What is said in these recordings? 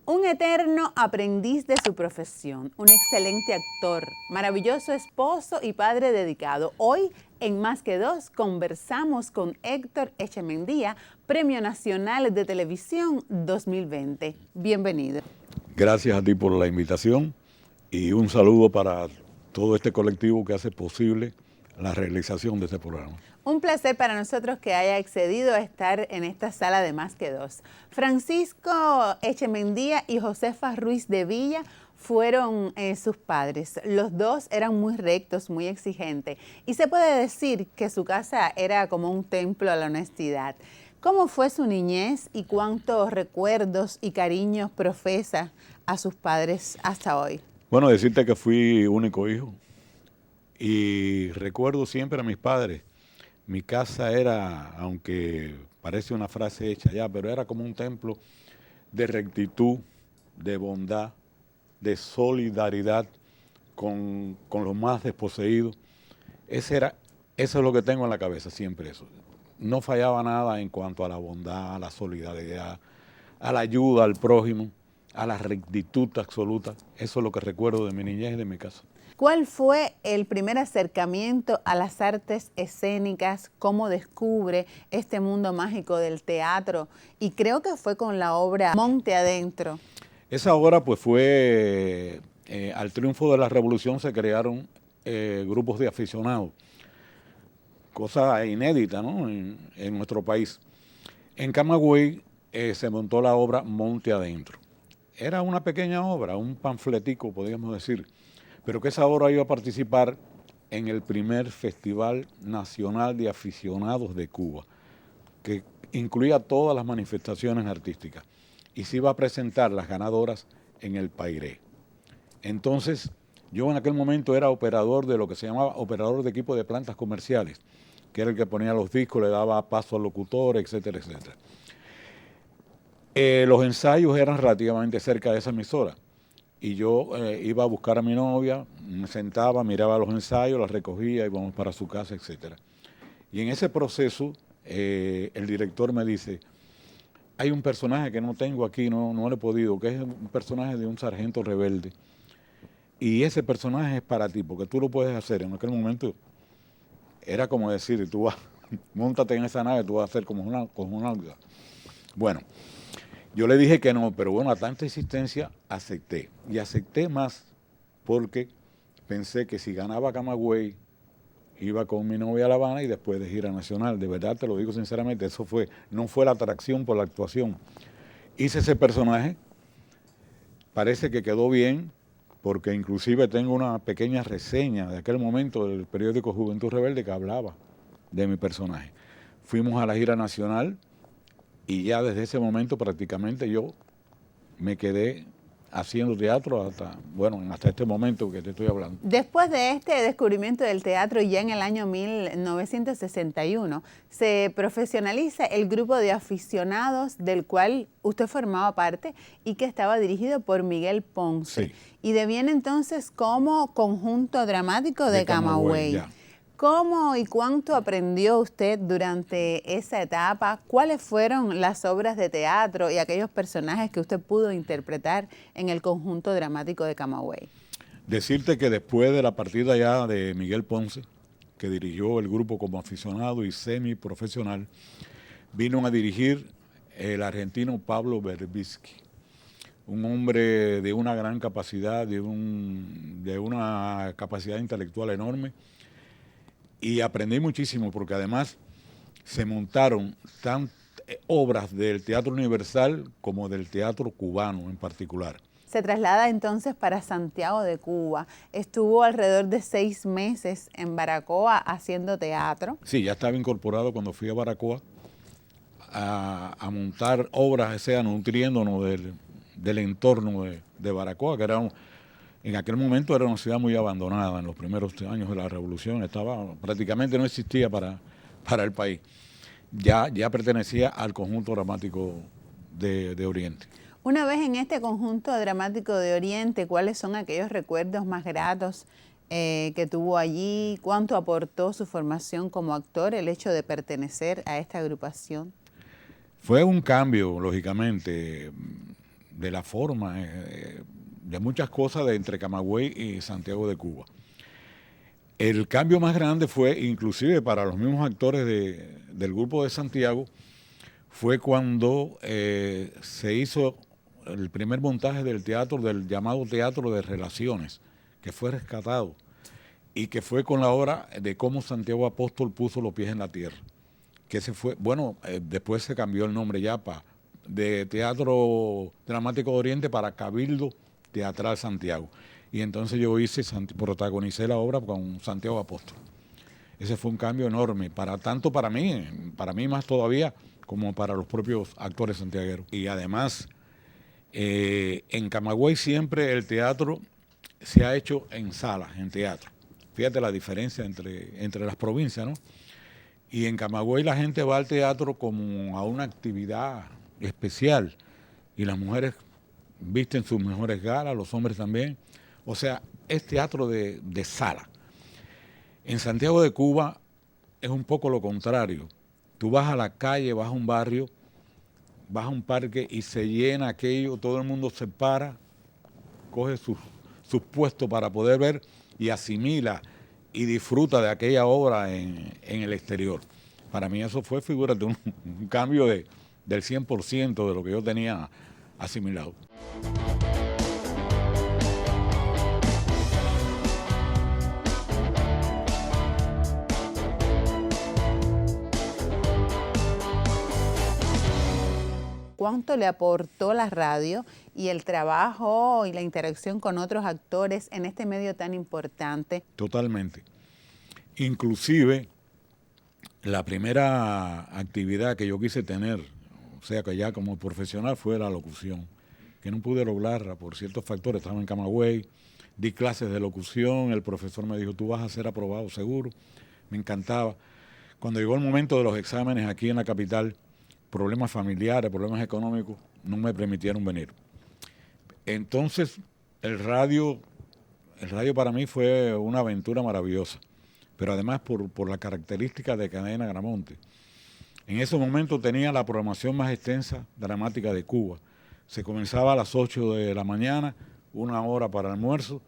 Un eterno aprendiz de su profesión, un excelente actor, maravilloso esposo y padre dedicado. Hoy, en Más que Dos, conversamos con Héctor Echemendía, Premio Nacional de Televisión 2020. Bienvenido. Gracias a ti por la invitación y un saludo para todo este colectivo que hace posible la realización de este programa. Un placer para nosotros que haya accedido a estar en esta sala de Más que Dos. Francisco Echemendía y Josefa Ruiz de Villa fueron sus padres. Los dos eran muy rectos, muy exigentes. Y se puede decir que su casa era como un templo a la honestidad. ¿Cómo fue su niñez y cuántos recuerdos y cariños profesa a sus padres hasta hoy? Bueno, decirte que fui único hijo y recuerdo siempre a mis padres. Mi casa era, aunque parece una frase hecha ya, pero era como un templo de rectitud, de bondad, de solidaridad con los más desposeídos. Eso es lo que tengo en la cabeza, siempre eso. No fallaba nada en cuanto a la bondad, a la solidaridad, a la ayuda al prójimo, a la rectitud absoluta. Eso es lo que recuerdo de mi niñez y de mi casa. ¿Cuál fue el primer acercamiento a las artes escénicas? ¿Cómo descubre este mundo mágico del teatro? Y creo que fue con la obra Monte Adentro. Esa obra pues fue, al triunfo de la revolución se crearon grupos de aficionados, cosa inédita, ¿no? en nuestro país. En Camagüey se montó la obra Monte Adentro. Era una pequeña obra, un panfletico, podríamos decir, pero que esa obra iba a participar en el primer Festival Nacional de Aficionados de Cuba, que incluía todas las manifestaciones artísticas, y se iba a presentar las ganadoras en el Pairé. Entonces, yo en aquel momento era operador de lo que se llamaba operador de equipo de plantas comerciales, que era el que ponía los discos, le daba paso al locutor, etcétera, etcétera. Los ensayos eran relativamente cerca de esa emisora. Y yo iba a buscar a mi novia, me sentaba, miraba los ensayos, las recogía, íbamos para su casa, etc. Y en ese proceso, el director me dice, hay un personaje que no tengo aquí, no le he podido, que es un personaje de un sargento rebelde. Y ese personaje es para ti, porque tú lo puedes hacer. En aquel momento era como decir, tú vas, móntate en esa nave, tú vas a hacer como una alga. Bueno. Yo le dije que no, pero bueno, a tanta insistencia acepté. Y acepté más porque pensé que si ganaba Camagüey, iba con mi novia a La Habana y después de gira nacional. De verdad, te lo digo sinceramente, eso no fue la atracción por la actuación. Hice ese personaje, parece que quedó bien, porque inclusive tengo una pequeña reseña de aquel momento del periódico Juventud Rebelde que hablaba de mi personaje. Fuimos a la gira nacional. Y ya desde ese momento prácticamente yo me quedé haciendo teatro hasta este momento que te estoy hablando. Después de este descubrimiento del teatro, ya en el año 1961, se profesionaliza el grupo de aficionados del cual usted formaba parte y que estaba dirigido por Miguel Ponce. Sí. Y deviene entonces como conjunto dramático de Camagüey. ¿Cómo y cuánto aprendió usted durante esa etapa? ¿Cuáles fueron las obras de teatro y aquellos personajes que usted pudo interpretar en el conjunto dramático de Camagüey? Decirte que después de la partida ya de Miguel Ponce, que dirigió el grupo como aficionado y semiprofesional, vino a dirigir el argentino Pablo Berbisky, un hombre de una gran capacidad, de una capacidad intelectual enorme. Y aprendí muchísimo porque además se montaron obras del Teatro Universal como del teatro cubano en particular. Se traslada entonces para Santiago de Cuba. Estuvo alrededor de 6 meses en Baracoa haciendo teatro. Sí, ya estaba incorporado cuando fui a Baracoa a montar obras, o sea, nutriéndonos del entorno de Baracoa, que era en aquel momento era una ciudad muy abandonada. En los primeros años de la revolución prácticamente no existía para el país. Ya pertenecía al conjunto dramático de Oriente. Una vez en este conjunto dramático de Oriente, ¿cuáles son aquellos recuerdos más gratos que tuvo allí? ¿Cuánto aportó su formación como actor el hecho de pertenecer a esta agrupación? Fue un cambio, lógicamente. de la forma, de muchas cosas de entre Camagüey y Santiago de Cuba. El cambio más grande fue, inclusive para los mismos actores del grupo de Santiago, fue cuando se hizo el primer montaje del teatro, del llamado Teatro de Relaciones, que fue rescatado y que fue con la obra de cómo Santiago Apóstol puso los pies en la tierra. Que se fue, bueno, después se cambió el nombre ya de Teatro Dramático de Oriente para Cabildo Teatral Santiago. Y entonces yo protagonicé la obra con Santiago Apóstol. Ese fue un cambio enorme, tanto para mí más todavía, como para los propios actores santiagueros. Y además, en Camagüey siempre el teatro se ha hecho en salas, en teatro. Fíjate la diferencia entre las provincias, ¿no? Y en Camagüey la gente va al teatro como a una actividad especial. Y las mujeres visten sus mejores galas, los hombres también. O sea, es teatro de sala. En Santiago de Cuba es un poco lo contrario. Tú vas a la calle, vas a un barrio, vas a un parque y se llena aquello, todo el mundo se para, coge sus puestos para poder ver y asimila y disfruta de aquella obra en el exterior. Para mí eso fue, figúrate, un cambio del 100% de lo que yo tenía asimilado. ¿Cuánto le aportó la radio y el trabajo y la interacción con otros actores en este medio tan importante? Totalmente. Inclusive, la primera actividad que yo quise tener, o sea que ya como profesional, fue la locución, que no pude lograrla por ciertos factores. Estaba en Camagüey, di clases de locución, el profesor me dijo, tú vas a ser aprobado seguro, me encantaba. Cuando llegó el momento de los exámenes aquí en la capital, problemas familiares, problemas económicos, no me permitieron venir. Entonces, el radio para mí fue una aventura maravillosa, pero además por la característica de Cadena Gramonte. En ese momento tenía la programación más extensa dramática de Cuba. Se comenzaba a las 8 de la mañana, 1 hora para almuerzo,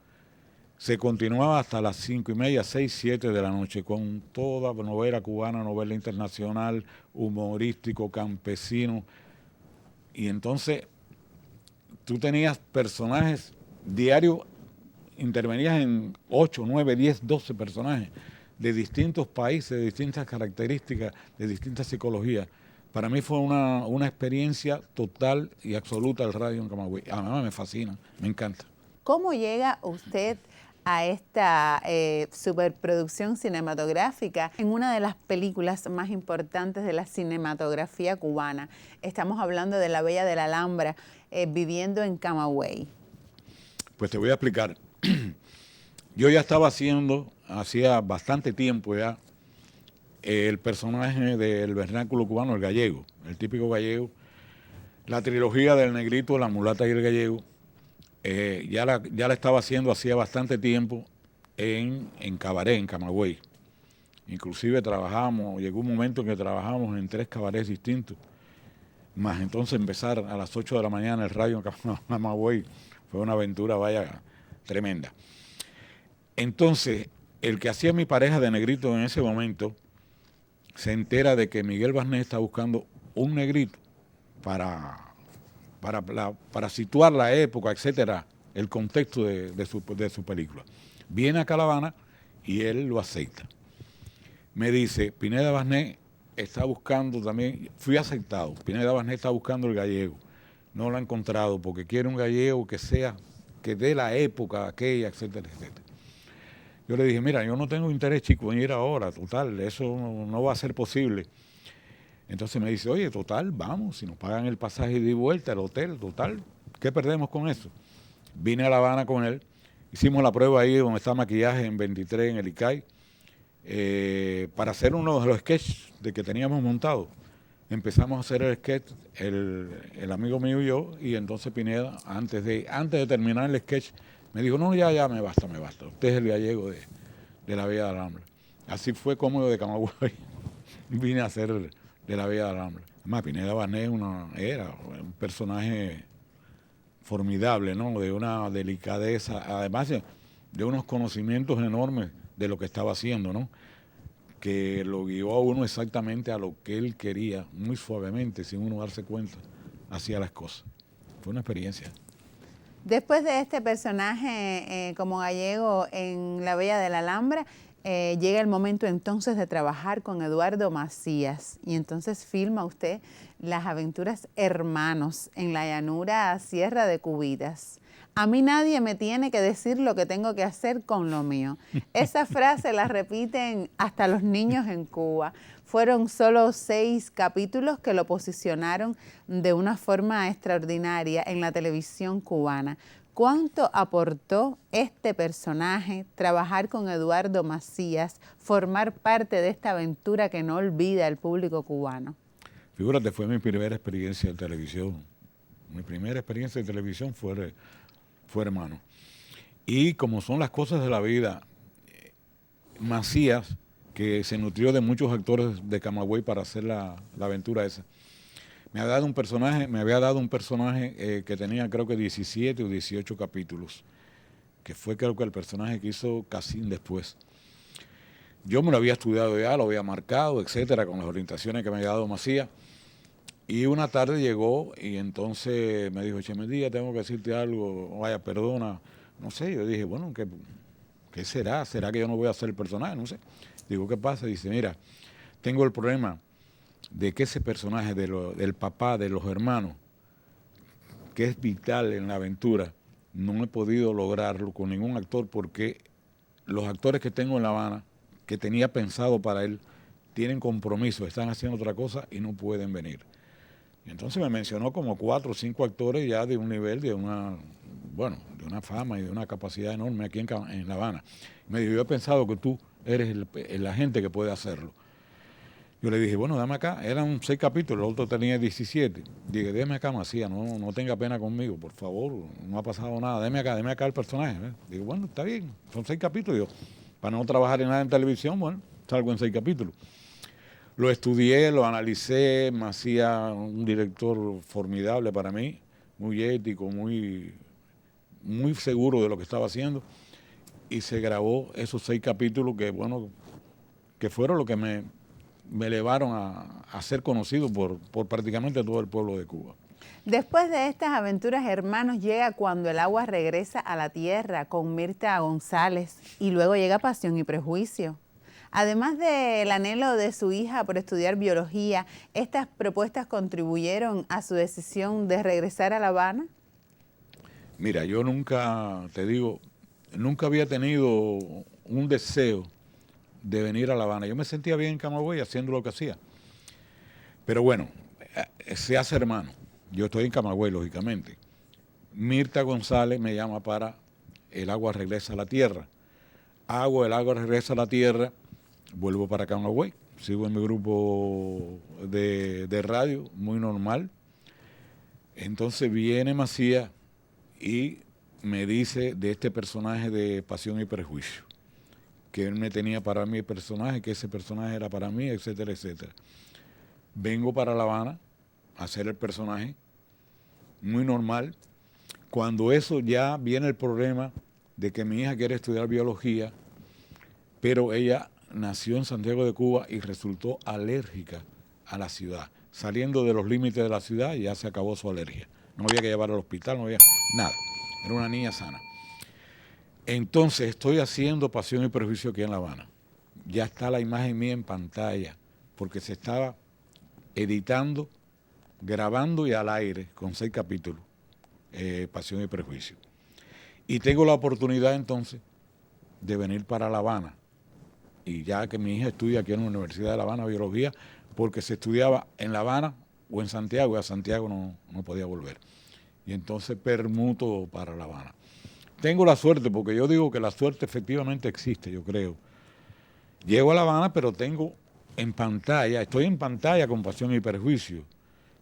se continuaba hasta las 5:30, 6, 7 de la noche, con toda novela cubana, novela internacional, humorístico, campesino. Y entonces tú tenías personajes diarios, intervenías en 8, 9, 10, 12 personajes de distintos países, de distintas características, de distintas psicologías. Para mí fue una experiencia total y absoluta el radio en Camagüey. Además me fascina, me encanta. ¿Cómo llega usted a esta superproducción cinematográfica en una de las películas más importantes de la cinematografía cubana? Estamos hablando de La Bella de la Alhambra, viviendo en Camagüey. Pues te voy a explicar. Yo ya estaba haciendo, hacía bastante tiempo ya, el personaje del vernáculo cubano, el gallego, el típico gallego, la trilogía del negrito, la mulata y el gallego. Ya la estaba haciendo hacía bastante tiempo en Cabaret, en Camagüey. Inclusive llegó un momento en que trabajamos en 3 cabarets distintos. Más entonces empezar a las 8 de la mañana el radio en Camagüey fue una aventura, vaya, tremenda. Entonces, el que hacía mi pareja de negrito en ese momento se entera de que Miguel Barnet está buscando un negrito para situar la época, etcétera, el contexto de su película. Viene a La Habana y él lo acepta. Me dice, Pineda Barnet está buscando también, fui aceptado, Pineda Barnet está buscando el gallego, no lo ha encontrado porque quiere un gallego que dé la época aquella, etcétera, etcétera. Yo le dije, mira, yo no tengo interés, chico, en ir ahora, total, eso no va a ser posible. Entonces me dice, oye, total, vamos, si nos pagan el pasaje de vuelta, el hotel, total, ¿qué perdemos con eso? Vine a La Habana con él, hicimos la prueba ahí donde está maquillaje en 23, en el ICAI, para hacer uno de los sketches de que teníamos montado. Empezamos a hacer el sketch, el amigo mío y yo, y entonces Pineda, antes de terminar el sketch, me dijo, no, ya me basta, usted es el gallego de La Bella de la Alhambra. Así fue como yo de Camagüey vine a hacer de La Bella de la Alhambra. Además, Pineda Barnet era un personaje formidable, ¿no? De una delicadeza, además de unos conocimientos enormes de lo que estaba haciendo, ¿no? Que lo guió a uno exactamente a lo que él quería, muy suavemente, sin uno darse cuenta, hacía las cosas. Fue una experiencia. Después de este personaje como gallego en La Bella de la Alhambra, llega el momento entonces de trabajar con Eduardo Macías y entonces filma usted Las Aventuras Hermanos en la llanura Sierra de Cubitas. A mí nadie me tiene que decir lo que tengo que hacer con lo mío. Esa frase la repiten hasta los niños en Cuba. Fueron solo 6 capítulos que lo posicionaron de una forma extraordinaria en la televisión cubana. ¿Cuánto aportó este personaje, trabajar con Eduardo Macías, formar parte de esta aventura que no olvida el público cubano? Figúrate, fue mi primera experiencia de televisión. Mi primera experiencia de televisión fue Hermano. Y como son las cosas de la vida, Macías, que se nutrió de muchos actores de Camagüey para hacer la aventura esa, me había dado un personaje que tenía creo que 17 o 18 capítulos, que fue creo que el personaje que hizo Casín después. Yo me lo había estudiado ya, lo había marcado, etcétera, con las orientaciones que me había dado Macías. Y una tarde llegó y entonces me dijo, Echemendía, tengo que decirte algo, vaya, perdona. No sé, yo dije, bueno, ¿qué será? ¿Será que yo no voy a hacer el personaje? No sé. Digo, ¿qué pasa? Dice, mira, tengo el problema de que ese personaje del papá de los hermanos, que es vital en la aventura, no he podido lograrlo con ningún actor porque los actores que tengo en La Habana, que tenía pensado para él, tienen compromiso, están haciendo otra cosa y no pueden venir. Y entonces me mencionó como 4 o 5 actores ya de un nivel, de una fama y de una capacidad enorme aquí en La Habana. Me dijo, yo he pensado que tú eres el agente que puede hacerlo. Yo le dije, bueno, dame acá. Eran 6 capítulos, el otro tenía 17. Dije, déjame acá, Macías, no tenga pena conmigo, por favor, no ha pasado nada. Déjame acá el personaje. Digo, bueno, está bien, son 6 capítulos. Yo, para no trabajar en nada en televisión, bueno, salgo en 6 capítulos. Lo estudié, lo analicé, Macías, un director formidable para mí, muy ético, muy seguro de lo que estaba haciendo. Y se grabó esos 6 capítulos que, bueno, que fueron lo que me elevaron a ser conocido por prácticamente todo el pueblo de Cuba. Después de estas aventuras, hermanos, llega Cuando el agua regresa a la tierra con Mirta González y luego llega Pasión y Prejuicio. Además del anhelo de su hija por estudiar biología, ¿estas propuestas contribuyeron a su decisión de regresar a La Habana? Mira, yo nunca había tenido un deseo de venir a La Habana. Yo me sentía bien en Camagüey haciendo lo que hacía. Pero bueno, se hace hermano. Yo estoy en Camagüey, lógicamente. Mirta González me llama para El agua regresa a la tierra. Hago El agua regresa a la tierra, vuelvo para Camagüey. Sigo en mi grupo de radio, muy normal. Entonces viene Macías y me dice de este personaje de Pasión y Prejuicio, que él me tenía para mí el personaje, que ese personaje era para mí, etcétera, etcétera. Vengo para La Habana a hacer el personaje, muy normal. Cuando eso ya viene el problema de que mi hija quiere estudiar biología, pero ella nació en Santiago de Cuba y resultó alérgica a la ciudad. Saliendo de los límites de la ciudad ya se acabó su alergia. No había que llevarla al hospital, no había nada. Era una niña sana. Entonces estoy haciendo Pasión y Prejuicio aquí en La Habana. Ya está la imagen mía en pantalla, porque se estaba editando, grabando y al aire con 6 capítulos, Pasión y Prejuicio. Y tengo la oportunidad entonces de venir para La Habana, y ya que mi hija estudia aquí en la Universidad de La Habana biología, porque se estudiaba en La Habana o en Santiago, y a Santiago no podía volver. Y entonces permuto para La Habana. Tengo la suerte, porque yo digo que la suerte efectivamente existe, yo creo. Llego a La Habana, pero tengo en pantalla, estoy en pantalla con Pasión y Prejuicio.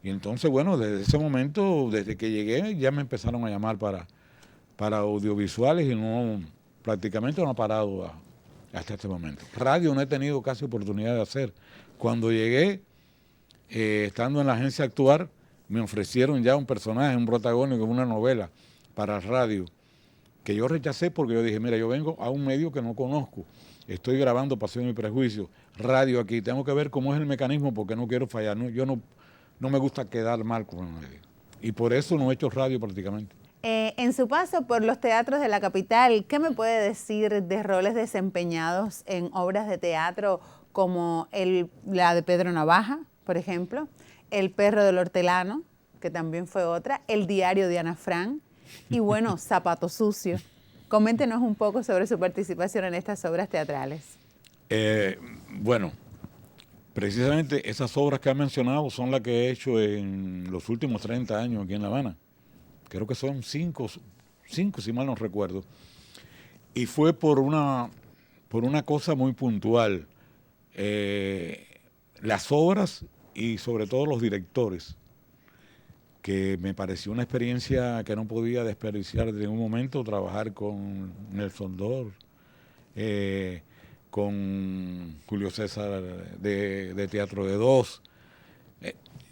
Y entonces, bueno, desde ese momento, desde que llegué, ya me empezaron a llamar para audiovisuales y prácticamente no ha parado hasta este momento. Radio no he tenido casi oportunidad de hacer. Cuando llegué, estando en la agencia Actuar, me ofrecieron ya un personaje, un protagónico en una novela para radio, que yo rechacé porque yo dije, mira, yo vengo a un medio que no conozco, estoy grabando Pasión y Prejuicio, radio aquí, tengo que ver cómo es el mecanismo porque no quiero fallar, yo no me gusta quedar mal con el medio. Y por eso no he hecho radio prácticamente. En su paso por los teatros de la capital, ¿qué me puede decir de roles desempeñados en obras de teatro como la de Pedro Navaja, por ejemplo, El perro del hortelano, que también fue otra, El diario de Ana Frank y bueno, Zapato Sucio? Coméntenos un poco sobre su participación en estas obras teatrales. Bueno, precisamente esas obras que ha mencionado son las que he hecho en los últimos 30 años aquí en La Habana. Creo que son cinco si mal no recuerdo. Y fue por una cosa muy puntual. Las obras y sobre todo los directores, que me pareció una experiencia que no podía desperdiciar de ningún momento, trabajar con Nelson Dor, con Julio César de Teatro de Dos.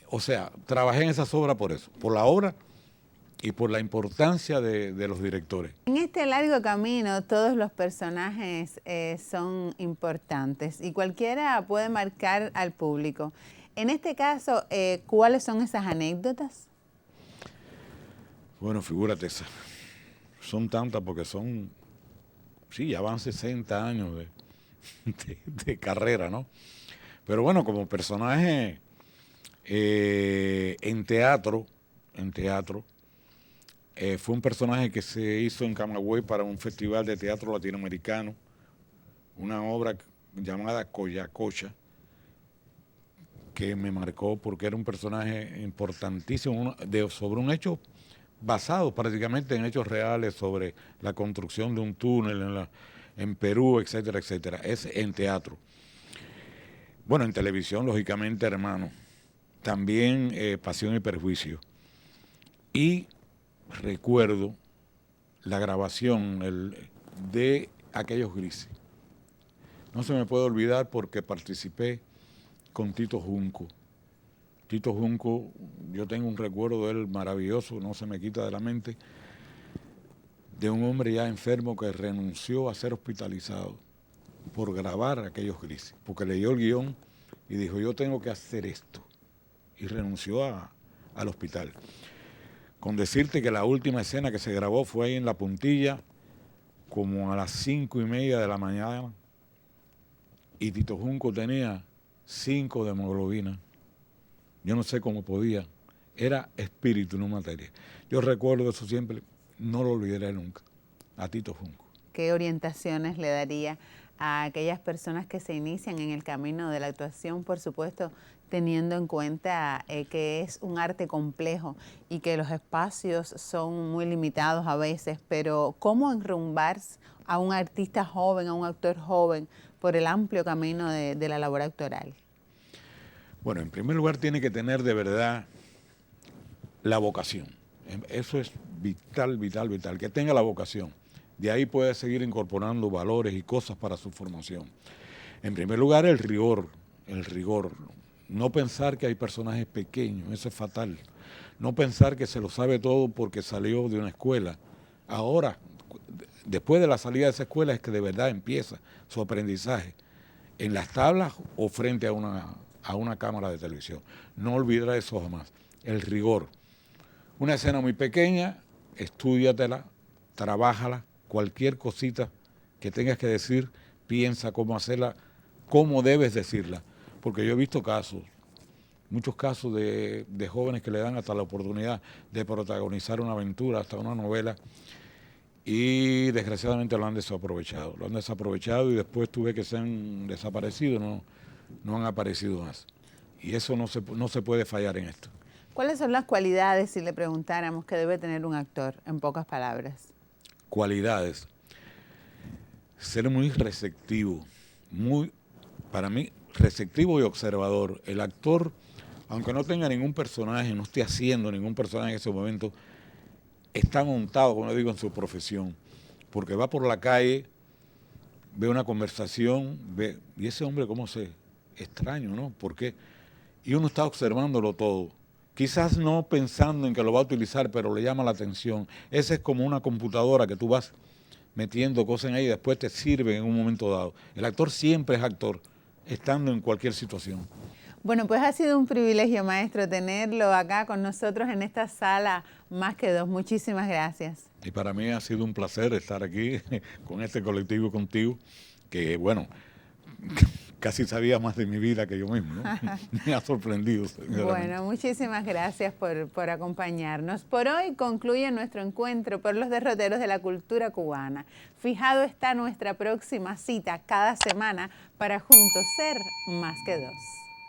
O sea, trabajé en esas obras por eso, por la obra y por la importancia de los directores. En este largo camino todos los personajes son importantes y cualquiera puede marcar al público. En este caso, ¿cuáles son esas anécdotas? Bueno, figúrate, son tantas porque sí, ya van 60 años de carrera, ¿no? Pero bueno, como personaje en teatro, fue un personaje que se hizo en Camagüey para un festival de teatro latinoamericano, una obra llamada Coyacocha, que me marcó porque era un personaje importantísimo sobre un hecho basado prácticamente en hechos reales sobre la construcción de un túnel en Perú, etcétera, etcétera. Es en teatro. Bueno, en televisión, lógicamente, hermano. También Pasión y Perjuicio. Y recuerdo la grabación de Aquellos Grises. No se me puede olvidar porque participé con Tito Junco. Tito Junco, yo tengo un recuerdo de él maravilloso, no se me quita de la mente, de un hombre ya enfermo que renunció a ser hospitalizado por grabar Aquellos Grises, porque leyó el guión y dijo, yo tengo que hacer esto, y renunció al hospital. Con decirte que la última escena que se grabó fue ahí en La Puntilla, como a las 5:30 de la mañana, y Tito Junco tenía 5 de hemoglobina. Yo no sé cómo podía. Era espíritu, no materia. Yo recuerdo eso siempre, no lo olvidaré nunca, a Tito Junco. ¿Qué orientaciones le daría a aquellas personas que se inician en el camino de la actuación, por supuesto, teniendo en cuenta que es un arte complejo y que los espacios son muy limitados a veces, pero cómo enrumbarse a un artista joven, a un actor joven, por el amplio camino de la labor actoral? Bueno, en primer lugar tiene que tener de verdad la vocación. Eso es vital, vital, vital, que tenga la vocación. De ahí puede seguir incorporando valores y cosas para su formación. En primer lugar, el rigor. No pensar que hay personajes pequeños, eso es fatal. No pensar que se lo sabe todo porque salió de una escuela. Ahora, después de la salida de esa escuela es que de verdad empieza su aprendizaje, en las tablas o frente a una cámara de televisión. No olvidar eso jamás, el rigor. Una escena muy pequeña, estúdiatela, trabájala, cualquier cosita que tengas que decir, piensa cómo hacerla, cómo debes decirla. Porque yo he visto muchos casos de jóvenes que le dan hasta la oportunidad de protagonizar una aventura, hasta una novela, y desgraciadamente lo han desaprovechado. Lo han desaprovechado y después tú ves que se han desaparecido, no han aparecido más. Y eso no se puede fallar en esto. ¿Cuáles son las cualidades, si le preguntáramos, que debe tener un actor, en pocas palabras? Cualidades. Ser muy receptivo, para mí, receptivo y observador. El actor, aunque no tenga ningún personaje, no esté haciendo ningún personaje en ese momento, está montado, como digo, en su profesión. Porque va por la calle, ve una conversación, y ese hombre, ¿cómo se? Extraño, ¿no? ¿Por qué? Y uno está observándolo todo. quizás no pensando en que lo va a utilizar, pero le llama la atención. Ese es como una computadora que tú vas metiendo cosas en ahí y después te sirve en un momento dado. El actor siempre es actor, estando en cualquier situación. Bueno, pues ha sido un privilegio, maestro, tenerlo acá con nosotros en esta sala Más que Dos. Muchísimas gracias. Y para mí ha sido un placer estar aquí con este colectivo contigo, que bueno, casi sabía más de mi vida que yo mismo, ¿no? Me ha sorprendido. Bueno, muchísimas gracias por acompañarnos. Por hoy concluye nuestro encuentro por los derroteros de la cultura cubana. Fijado está nuestra próxima cita cada semana para juntos ser más que dos.